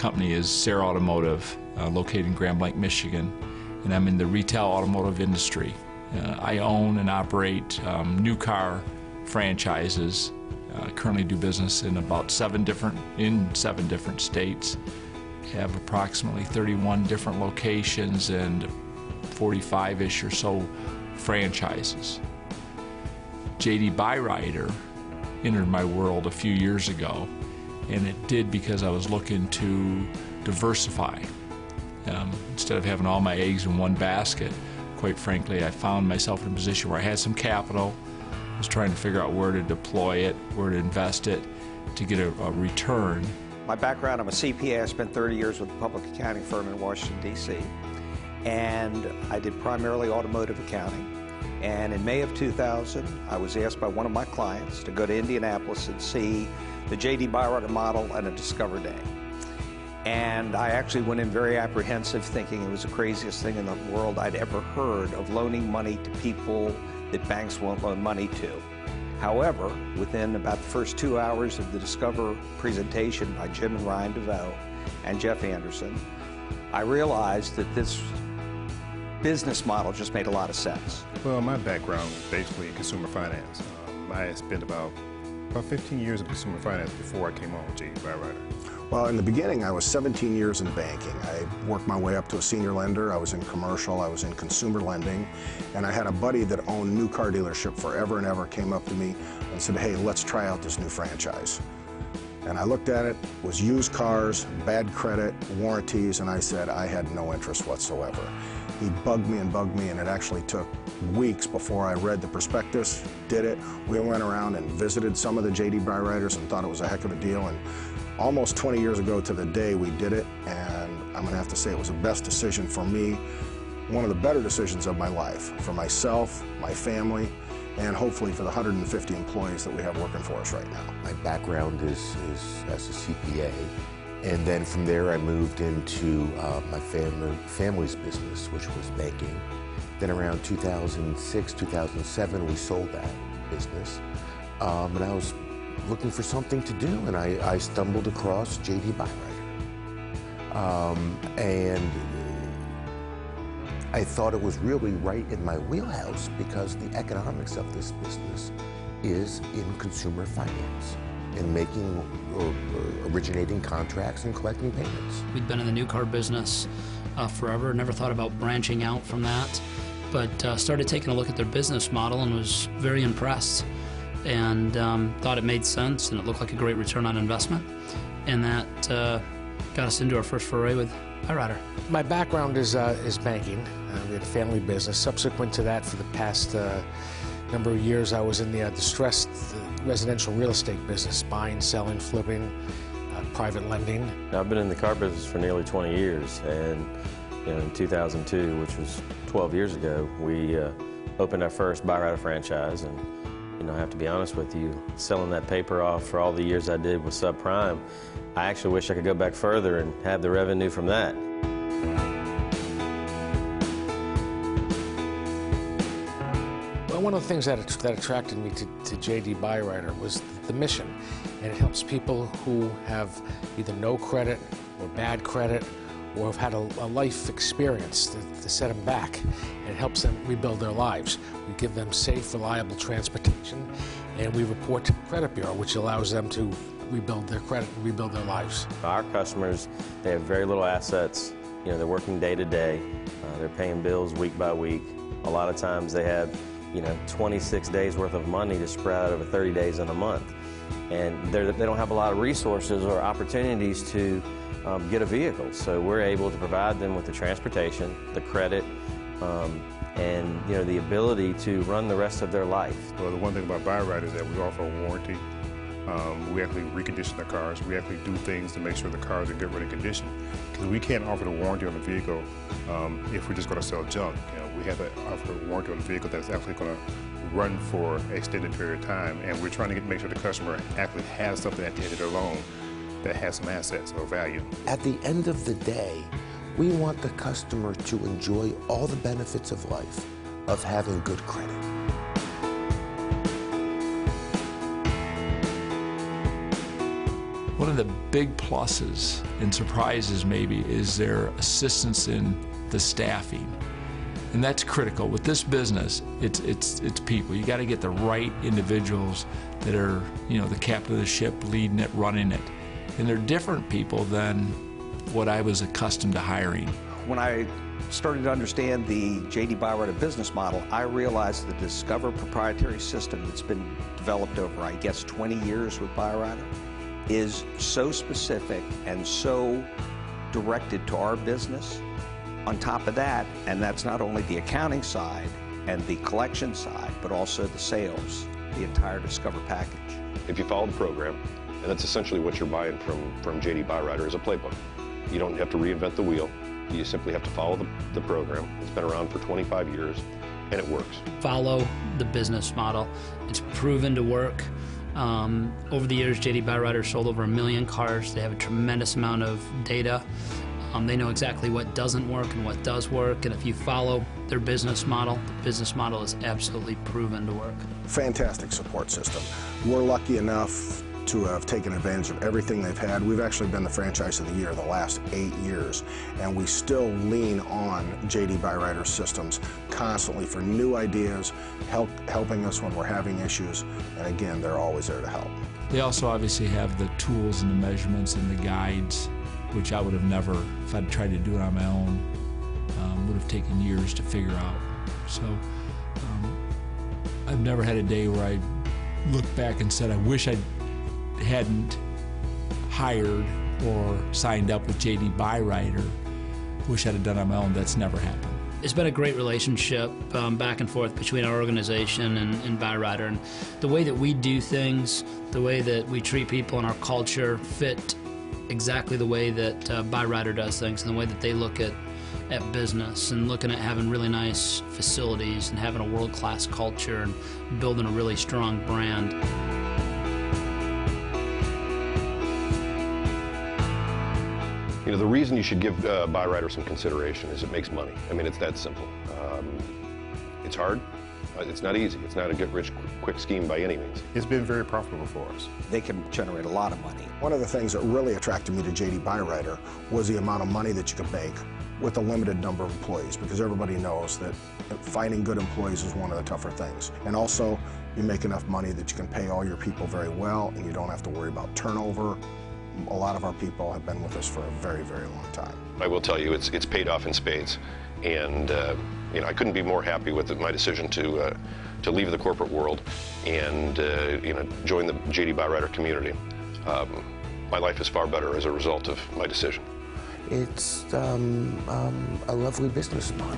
company is Sarah Automotive, located in Grand Blanc, Michigan, and I'm in the retail automotive industry. I own and operate new car franchises. Currently do business in about seven different states. Have approximately 31 different locations and 45-ish or so franchises. J.D. Byrider entered my world a few years ago, and it did because I was looking to diversify. Instead of having all my eggs in one basket, quite frankly, I found myself in a position where I had some capital. I was trying to figure out where to deploy it, where to invest it to get a return. My background, I'm a CPA. I spent 30 years with a public accounting firm in Washington, D.C. And I did primarily automotive accounting. And in May of 2000, I was asked by one of my clients to go to Indianapolis and see the J.D. Byrider model and a Discover Day. And I actually went in very apprehensive, thinking it was the craziest thing in the world I'd ever heard of loaning money to people that banks won't loan money to. However, within about the first 2 hours of the Discover presentation by Jim and Ryan DeVoe and Jeff Anderson, I realized that this business model just made a lot of sense. Well, my background is basically in consumer finance. I had spent about 15 years in consumer finance before I came on with J.D. Byrider. Well, in the beginning, I was 17 years in banking. I worked my way up to a senior lender. I was in commercial. I was in consumer lending. And I had a buddy that owned a new car dealership forever and ever, came up to me and said, hey, let's try out this new franchise. And I looked at it, was used cars, bad credit, warranties, and I said I had no interest whatsoever. He bugged me, and it actually took weeks before I read the prospectus, did it. We went around and visited some of the J.D. Byriders and thought it was a heck of a deal. And almost 20 years ago to the day we did it, and I'm going to have to say it was the best decision for me, one of the better decisions of my life, for myself, my family, and hopefully for the 150 employees that we have working for us right now. My background is as a CPA, and then from there I moved into my family's business, which was banking. Then around 2006, 2007, we sold that business, and I was looking for something to do, and I stumbled across J.D. Byrider. And I thought it was really right in my wheelhouse because the economics of this business is in consumer finance, in making or originating contracts and collecting payments. We'd been in the new car business forever, never thought about branching out from that, but started taking a look at their business model and was very impressed. And thought it made sense and it looked like a great return on investment, and that got us into our first foray with Byrider. My background is banking. We had a family business. Subsequent to that, for the past number of years, I was in the distressed residential real estate business, buying, selling, flipping, private lending. I've been in the car business for nearly 20 years, and in 2002, which was 12 years ago, we opened our first Byrider franchise. And I have to be honest with you, selling that paper off for all the years I did with subprime, I actually wish I could go back further and have the revenue from that. Well, one of the things that attracted me to J.D. Byrider was the mission, and it helps people who have either no credit or bad credit or have had a life experience to set them back, and it helps them rebuild their lives. We give them safe, reliable transportation, and we report to the credit bureau, which allows them to rebuild their credit and rebuild their lives. Our customers, they have very little assets. They're working day to day. They're paying bills week by week. A lot of times they have 26 days worth of money to spread out over 30 days in a month. And they don't have a lot of resources or opportunities to get a vehicle. So we're able to provide them with the transportation, the credit, and the ability to run the rest of their life. Well, the one thing about Byrider is that we offer a warranty. We actually recondition the cars. We actually do things to make sure the cars are in good running condition. Because we can't offer the warranty on the vehicle if we're just going to sell junk. We have to offer a warranty on the vehicle that's actually going to run for an extended period of time, and we're trying to make sure the customer actually has something at the end of their loan that has some assets or value. At the end of the day, we want the customer to enjoy all the benefits of life, of having good credit. one of the big pluses and surprises maybe is their assistance in the staffing. And that's critical. With this business, it's people. You got to get the right individuals that are, you know, the captain of the ship, leading it, running it. And they're different people than what I was accustomed to hiring. When I started to understand the J.D. Byrider business model, I realized the Discover proprietary system that's been developed over, I guess, 20 years with Byrider is so specific and so directed to our business. On top of that, and that's not only the accounting side and the collection side, but also the sales, the entire Discover package. If you follow the program, and that's essentially what you're buying from J.D. Byrider is a playbook. You don't have to reinvent the wheel. You simply have to follow the program. It's been around for 25 years, and it works. Follow the business model. It's proven to work. Over the years, J.D. Byrider sold over 1 million cars. They have a tremendous amount of data. They know exactly what doesn't work and what does work, and if you follow their business model, the business model is absolutely proven to work. Fantastic support system. We're lucky enough to have taken advantage of everything they've had. We've actually been the Franchise of the Year the last 8 years, and we still lean on J.D. Byrider systems constantly for new ideas, helping us when we're having issues, and again, they're always there to help. They also obviously have the tools and the measurements and the guides, which I would have never, if I'd tried to do it on my own, would have taken years to figure out. So I've never had a day where I looked back and said, I wish I hadn't hired or signed up with J.D. Byrider. Wish I'd have done it on my own. That's never happened. It's been a great relationship back and forth between our organization and Byrider. And the way that we do things, the way that we treat people and our culture fit exactly the way that Byrider does things and the way that they look at business and looking at having really nice facilities and having a world-class culture and building a really strong brand. You know, the reason you should give Byrider some consideration is it makes money. I mean, it's that simple. It's hard. It's not easy. It's not a get-rich-quick scheme by any means. It's been very profitable for us. They can generate a lot of money. One of the things that really attracted me to J.D. Byrider was the amount of money that you could make with a limited number of employees, because everybody knows that finding good employees is one of the tougher things. And also, you make enough money that you can pay all your people very well, and you don't have to worry about turnover. A lot of our people have been with us for a very, very long time. I will tell you, it's paid off in spades, and you know, I couldn't be more happy with my decision to leave the corporate world and you know, join the J.D. Byrider community. My life is far better as a result of my decision. It's a lovely business model.